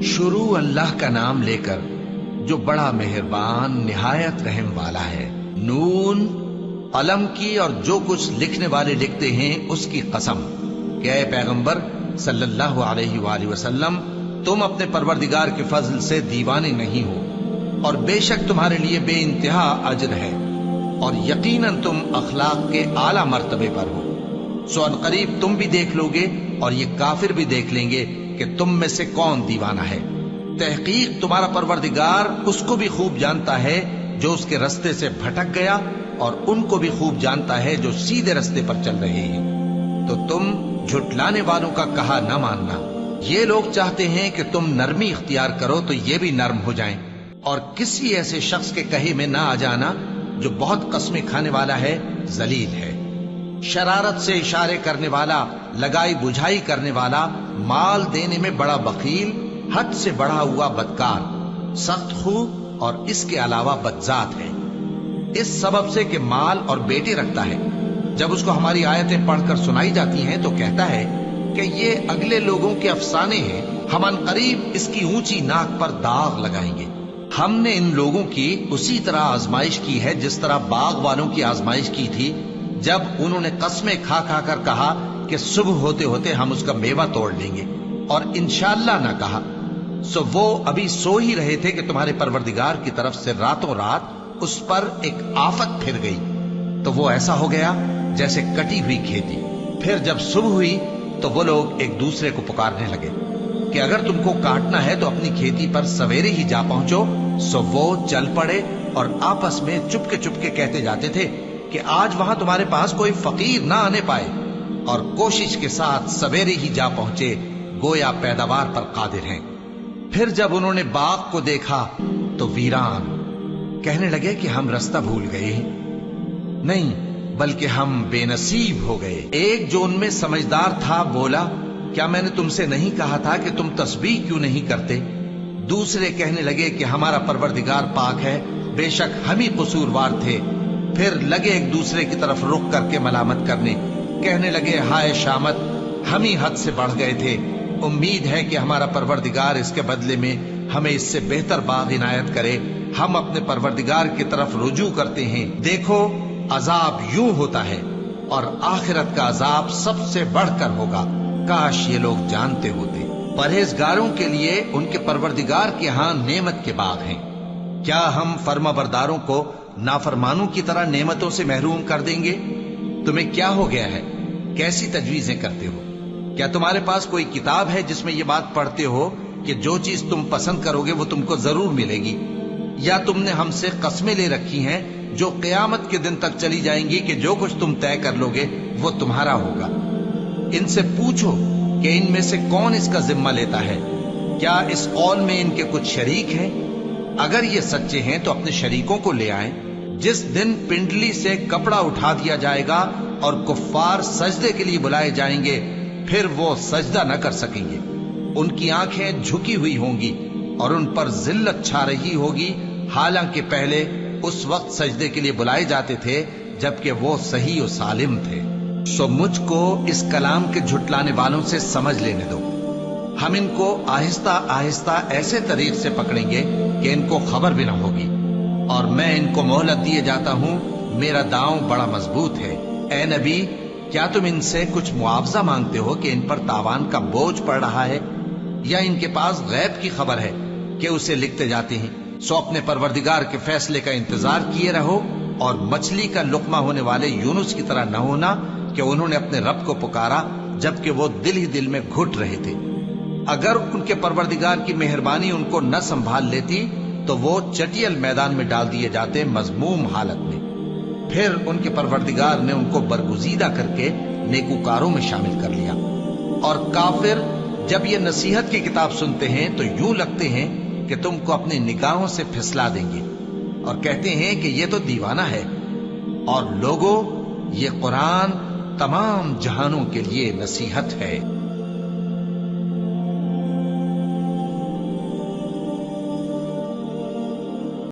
शुरू अल्लाह का नाम लेकर जो बड़ा मेहरबान निहायत रहम वाला है। नून, कलम की और जो कुछ लिखने वाले लिखते हैं उसकी कसम कि ऐ पैगंबर सल्लल्लाहु अलैहि वसल्लम, तुम अपने परवरदिगार के फजल से दीवाने नहीं हो, और बेशक तुम्हारे लिए बेइंतहा अजर है, और यकीनन तुम अखलाक के आला मर्तबे पर हो। सो अनकरीब तुम भी देख लोगे और ये काफिर भी देख लेंगे कि तुम में से कौन दीवाना है। तहकीक तुम्हारा परवरदिगार उसको भी खूब जानता है जो उसके रास्ते से भटक गया, और उनको भी खूब जानता है जो सीधे रास्ते पर चल रहे हैं। तो तुम झुटलाने वालों का कहा न मानना। ये लोग चाहते हैं कि तुम नरमी इख्तियार करो तो ये भी नर्म हो जाएं, और किसी ऐसे शख्स के कहे में ना आ जाना जो बहुत कस्में खाने वाला है, जलील है, शरारत से इशारे करने वाला, लगाई बुझाई करने वाला, माल देने में बड़ा बखील, हद से बढ़ा हुआ बदकार, सख्त खू और इसके अलावा बदजात है। इस सबब से कि माल और बेटे रखता है, जब उसको हमारी आयतें पढ़कर सुनाई जाती हैं तो कहता है कि ये अगले लोगों के अफसाने हैं, हम अनकरीब इसकी ऊंची नाक पर दाग लगाएंगे। हमने इन लोगों की उसी तरह आजमाइश की है जिस तरह बाग वालों की आजमाइश की थी, जब उन्होंने कस्में खा खा कर कहा कि सुबह होते होते हम उसका मेवा तोड़ लेंगे, और इंशाअल्लाह न कहा। सो वो अभी सो ही रहे थे कि तुम्हारे परवरदिगार की तरफ से रातों रात उस पर एक आफत फिर गई, तो वो ऐसा हो गया जैसे कटी हुई खेती। फिर जब सुबह हुई तो वो लोग एक दूसरे को पुकारने लगे कि अगर तुमको काटना है तो अपनी खेती पर सवेरे ही जा पहुंचो। सो वो चल पड़े और आपस में चुपके चुपके कहते जाते थे कि आज वहां तुम्हारे पास कोई फकीर ना आने पाए, और कोशिश के साथ सवेरे ही जा पहुंचे, गोया पैदावार पर कादिर हैं। फिर जब उन्होंने बाग को देखा तो वीरान, कहने लगे कि हम रास्ता भूल गए, नहीं बल्कि हम बेनसीब हो गए। एक जो उनमें समझदार था बोला, क्या मैंने तुमसे नहीं कहा था कि तुम तस्बीह क्यों नहीं करते? दूसरे कहने लगे कि हमारा परवरदिगार पाक है, बेशक हम ही कसूरवार थे। फिर लगे एक दूसरे की तरफ रुख करके मलामत करने, कहने लगे हाय शामत, हम ही हद से बढ़ गए थे। उम्मीद है कि हमारा परवरदिगार इसके बदले में हमें इससे बेहतर बाग इनायत करे। हम अपने परवरदिगार की तरफ रुजू करते हैं। देखो अजाब यूं होता है, और आखिरत का अजाब सबसे बढ़कर होगा। काश ये लोग जानते होते। परहेजगारों के लिए उनके परवरदिगार के यहाँ नेमत के बाग हैं। क्या हम फर्माबरदारों को नाफरमानों की तरह नेमतों से महरूम कर देंगे? तुम्हें क्या हो गया है? कैसी तजवीजें करते हो? क्या तुम्हारे पास कोई किताब है जिसमें ये बात पढ़ते हो कि जो चीज तुम पसंद करोगे वो तुमको जरूर मिलेगी? या तुमने हमसे कस्में ले रखी हैं जो क़यामत के दिन तक चली जाएंगी कि जो कुछ तुम तय कर लोगे वो तुम्हारा होगा? इनसे पूछो कि इनमें से कौन इसका जिम्मा लेता है। क्या इस कौल में इनके कुछ शरीक हैं? अगर ये सच्चे हैं तो अपने शरीकों को ले आएं। जिस दिन पिंडली से कपड़ा उठा दिया जाएगा और कुफ्फार सजदे के लिए बुलाए जाएंगे, फिर वो सजदा न कर सकेंगे। उनकी आंखें झुकी हुई होंगी और उन पर जिल्लत छा रही होगी, हालांकि पहले उस वक्त सजदे के लिए बुलाए जाते थे जबकि वो सही और सालिम थे। सो मुझको इस कलाम के झुटलाने वालों से समझ लेने दो। हम इनको आहिस्ता आहिस्ता ऐसे तरीक से पकड़ेंगे कि इनको खबर भी न होगी, और मैं इनको मोहलत दिए जाता हूं, मेरा दांव बड़ा मजबूत है। ए नबी, क्या तुम इनसे कुछ मुआवजा मांगते हो कि इन पर तावान का बोझ पड़ रहा है, या इनके पास गैब की खबर है कि उसे लिखते जाते हैं? सो अपने परवरदिगार के फैसले का इंतजार किए रहो, और मछली का लुकमा होने वाले यूनुस की तरह न होना कि उन्होंने अपने रब को पुकारा जबकि वो दिल ही दिल में घुट रहे थे। अगर उनके परवरदिगार की मेहरबानी उनको न संभाल लेती तो वो चटियल मैदान में डाल दिए जाते मजमूम हालत में। फिर उनके परवरदिगार ने उनको बरगुजीदा करके नेकूकारों में शामिल कर लिया। और काफिर जब ये नसीहत की किताब सुनते हैं तो यूं लगते हैं कि तुमको अपनी निगाहों से फिसला देंगे, और कहते हैं कि ये तो दीवाना है। और लोगों, ये कुरान तमाम जहानों के लिए नसीहत है।